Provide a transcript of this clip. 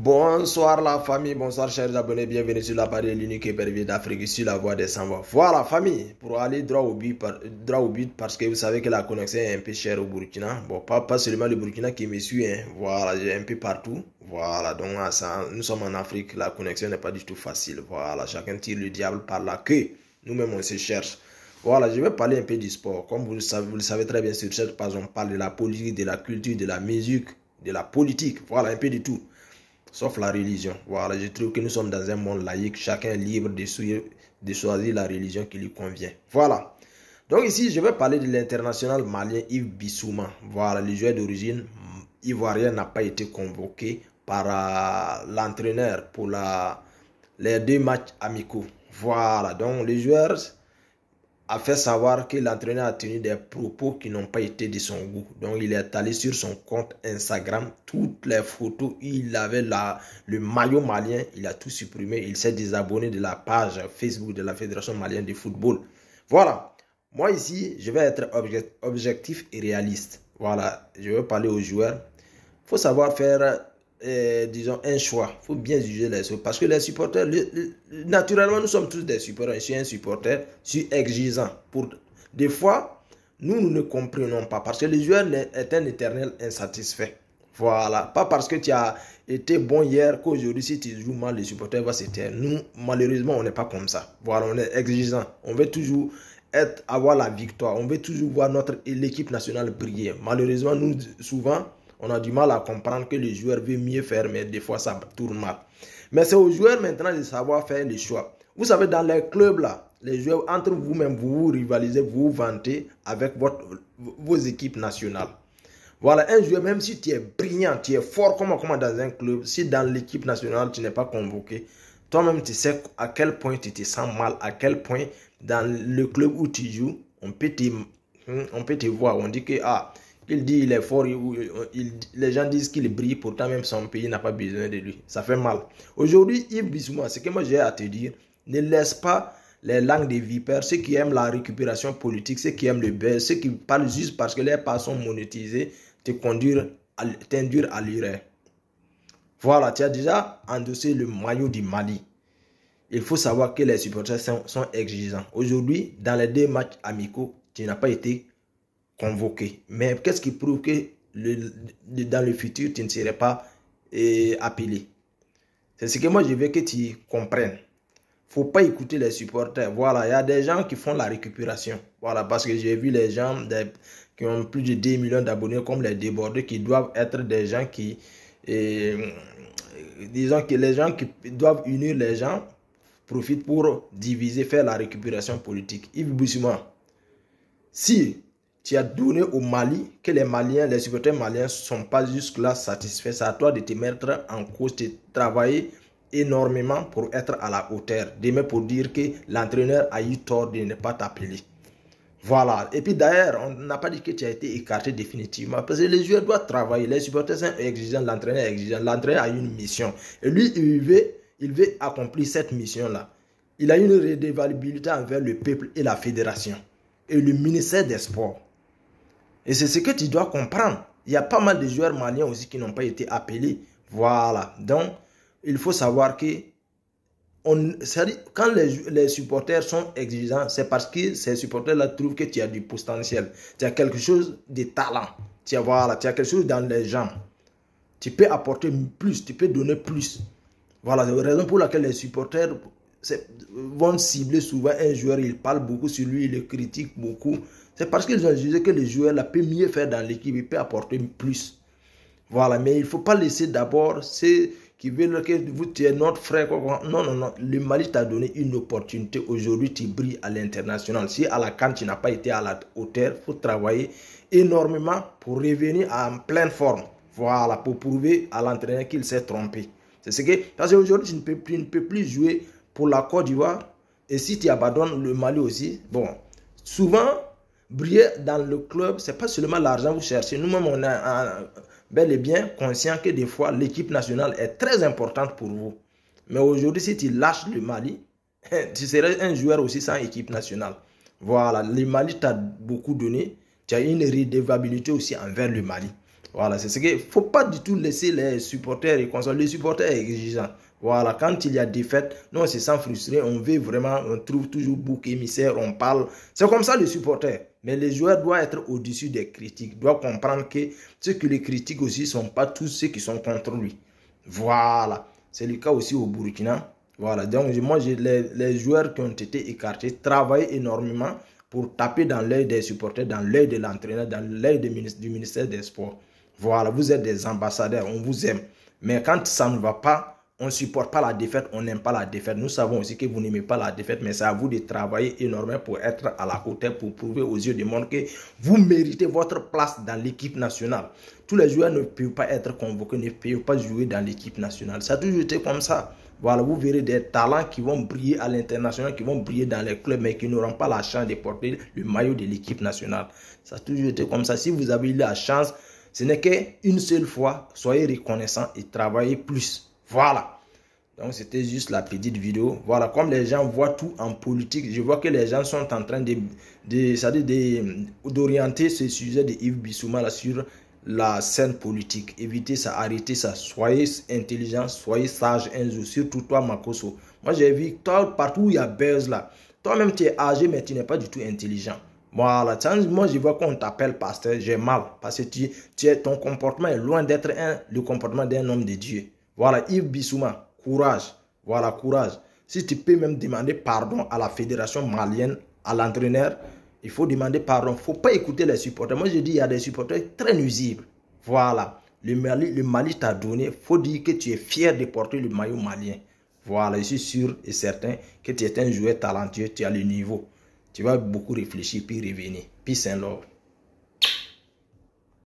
Bonsoir la famille, bonsoir chers abonnés, bienvenue sur la page de l'unique épervier d'Afrique, sur la voie des sans-voix. Voilà famille, pour aller droit au but parce que vous savez que la connexion est un peu chère au Burkina. Bon, pas seulement le Burkina qui me suit, hein. Voilà, j'ai un peu partout. Voilà, donc nous sommes en Afrique, la connexion n'est pas du tout facile. Voilà, chacun tire le diable par la queue. Nous-mêmes on se cherche. Voilà, je vais parler un peu du sport. Comme vous le savez très bien sur cette page, on parle de la politique, de la culture, de la musique, de la politique. Voilà, un peu de tout. Sauf la religion. Voilà, je trouve que nous sommes dans un monde laïque. Chacun est libre de choisir la religion qui lui convient. Voilà. Donc ici, je vais parler de l'international malien Yves Bissouma. Voilà, le joueur d'origine ivoirien n'a pas été convoqué par l'entraîneur pour les 2 matchs amicaux. Voilà, donc le joueur a fait savoir que l'entraîneur a tenu des propos qui n'ont pas été de son goût. Donc, il est allé sur son compte Instagram. Toutes les photos, il avait le maillot malien. Il a tout supprimé. Il s'est désabonné de la page Facebook de la Fédération malienne de football. Voilà. Moi, ici, je vais être objectif et réaliste. Voilà. Je vais parler aux joueurs. Il faut savoir faire disons un choix. Il faut bien juger les choses parce que les supporters, naturellement nous sommes tous des supporters. Je suis un supporter, je suis exigeant. Des fois nous ne comprenons pas parce que le joueur est un éternel insatisfait. Voilà, pas parce que tu as été bon hier qu'aujourd'hui si tu joues mal, les supporters vont se taire. Nous malheureusement on n'est pas comme ça. Voilà, on est exigeant, on veut toujours avoir la victoire, on veut toujours voir l'équipe nationale briller. Malheureusement nous souvent on a du mal à comprendre que le joueur veut mieux faire, mais des fois ça tourne mal. Mais c'est aux joueurs maintenant de savoir faire les choix. Vous savez, dans les clubs là, les joueurs, entre vous-même, vous rivalisez, vous vous vantez avec vos équipes nationales. Voilà, un joueur, même si tu es brillant, tu es fort comme dans un club, si dans l'équipe nationale tu n'es pas convoqué, toi-même tu sais à quel point tu te sens mal, à quel point dans le club où tu joues, on peut te voir, on dit que il dit il est fort, les gens disent qu'il brille, pourtant même son pays n'a pas besoin de lui. Ça fait mal. Aujourd'hui, Yves Bissouma, ce que moi j'ai à te dire, ne laisse pas les langues des vipères, ceux qui aiment la récupération politique, ceux qui aiment le buzz, ceux qui parlent juste parce que les parts sont monétisées, t'induire à l'erreur. Voilà, tu as déjà endossé le maillot du Mali. Il faut savoir que les supporters sont exigeants. Aujourd'hui, dans les 2 matchs amicaux, tu n'as pas été convoqué. Mais qu'est-ce qui prouve que dans le futur, tu ne serais pas appelé? C'est ce que moi, je veux que tu comprennes. Faut pas écouter les supporters. Voilà, il y a des gens qui font la récupération. Voilà, parce que j'ai vu les gens qui ont plus de 10 millions d'abonnés comme les débordés qui doivent être des gens qui... disons que les gens qui doivent unir les gens profitent pour diviser, faire la récupération politique. Yves Bissouma, si tu as donné au Mali que les supporters maliens ne sont pas jusque-là satisfaits, c'est à toi de te mettre en cause, de travailler énormément pour être à la hauteur. Demain pour dire que l'entraîneur a eu tort de ne pas t'appeler. Voilà. Et puis d'ailleurs, on n'a pas dit que tu as été écarté définitivement. Parce que les joueurs doivent travailler. Les supporters sont exigeants, l'entraîneur est exigeant. L'entraîneur a une mission. Et lui, il veut accomplir cette mission-là. Il a une redevabilité envers le peuple et la fédération. Et le ministère des Sports. Et c'est ce que tu dois comprendre. Il y a pas mal de joueurs maliens aussi qui n'ont pas été appelés. Voilà. Donc, il faut savoir que quand les supporters sont exigeants, c'est parce que ces supporters-là trouvent que tu as du potentiel. Tu as quelque chose de talent. Tu as quelque chose dans les jambes. Tu peux apporter plus, tu peux donner plus. Voilà, c'est la raison pour laquelle les supporters vont cibler souvent un joueur. Ils parlent beaucoup sur lui, ils le critiquent beaucoup. C'est parce qu'ils ont jugé que le joueur là peut mieux faire dans l'équipe, il peut apporter plus. Voilà, mais il ne faut pas laisser d'abord ceux qui veulent que tu es notre frère. Non, non, non. Le Mali t'a donné une opportunité. Aujourd'hui, tu brilles à l'international. Si à la CAN, tu n'as pas été à la hauteur, il faut travailler énormément pour revenir en pleine forme. Voilà, pour prouver à l'entraîneur qu'il s'est trompé. C'est ce que... Parce qu'aujourd'hui, tu ne peux plus jouer pour la Côte d'Ivoire. Et si tu abandonnes le Mali aussi, bon, souvent... Briller dans le club, ce n'est pas seulement l'argent que vous cherchez. Nous-mêmes, on est bel et bien conscient que des fois, l'équipe nationale est très importante pour vous. Mais aujourd'hui, si tu lâches le Mali, tu serais un joueur aussi sans équipe nationale. Voilà, le Mali t'a beaucoup donné. Tu as une redevabilité aussi envers le Mali. Voilà, c'est ce qu'il ne faut pas du tout laisser les supporters et consoler. Les supporters exigeants. Voilà, quand il y a défaite, nous on se sent frustré, on veut vraiment, on trouve toujours bouc émissaire, on parle. C'est comme ça les supporters. Mais les joueurs doivent être au-dessus des critiques, doivent comprendre que ceux qui les critiquent aussi ne sont pas tous ceux qui sont contre lui. Voilà, c'est le cas aussi au Burkina. Voilà, donc moi, les joueurs qui ont été écartés travaillent énormément pour taper dans l'œil des supporters, dans l'œil de l'entraîneur, dans l'œil du ministère des Sports. Voilà, vous êtes des ambassadeurs, on vous aime. Mais quand ça ne va pas, on ne supporte pas la défaite, on n'aime pas la défaite. Nous savons aussi que vous n'aimez pas la défaite, mais c'est à vous de travailler énormément pour être à la hauteur, pour prouver aux yeux du monde que vous méritez votre place dans l'équipe nationale. Tous les joueurs ne peuvent pas être convoqués, ne peuvent pas jouer dans l'équipe nationale. Ça a toujours été comme ça. Voilà, vous verrez des talents qui vont briller à l'international, qui vont briller dans les clubs, mais qui n'auront pas la chance de porter le maillot de l'équipe nationale. Ça a toujours été comme ça. Si vous avez eu la chance, ce n'est qu'une seule fois. Soyez reconnaissants et travaillez plus. Voilà. Donc, c'était juste la petite vidéo. Voilà, comme les gens voient tout en politique, je vois que les gens sont en train d'orienter ce sujet de Yves Bissouma sur la scène politique. Évitez ça, arrêtez ça. Soyez intelligent, soyez sage un jour. Surtout toi, Makosso. Moi, j'ai vu, toi, partout où il y a buzz là, toi-même, tu es âgé, mais tu n'es pas du tout intelligent. Voilà, moi je vois qu'on t'appelle pasteur, j'ai mal. Parce que ton comportement est loin d'être le comportement d'un homme de Dieu. Voilà, Yves Bissouma, courage. Voilà, courage. Si tu peux même demander pardon à la fédération malienne, à l'entraîneur, il faut demander pardon. Il ne faut pas écouter les supporters. Moi je dis, il y a des supporters très nuisibles. Voilà, le Mali t'a donné. Il faut dire que tu es fier de porter le maillot malien. Voilà, je suis sûr et certain que tu es un joueur talentueux, tu as le niveau. Tu vas beaucoup réfléchir puis revenir. Peace and love.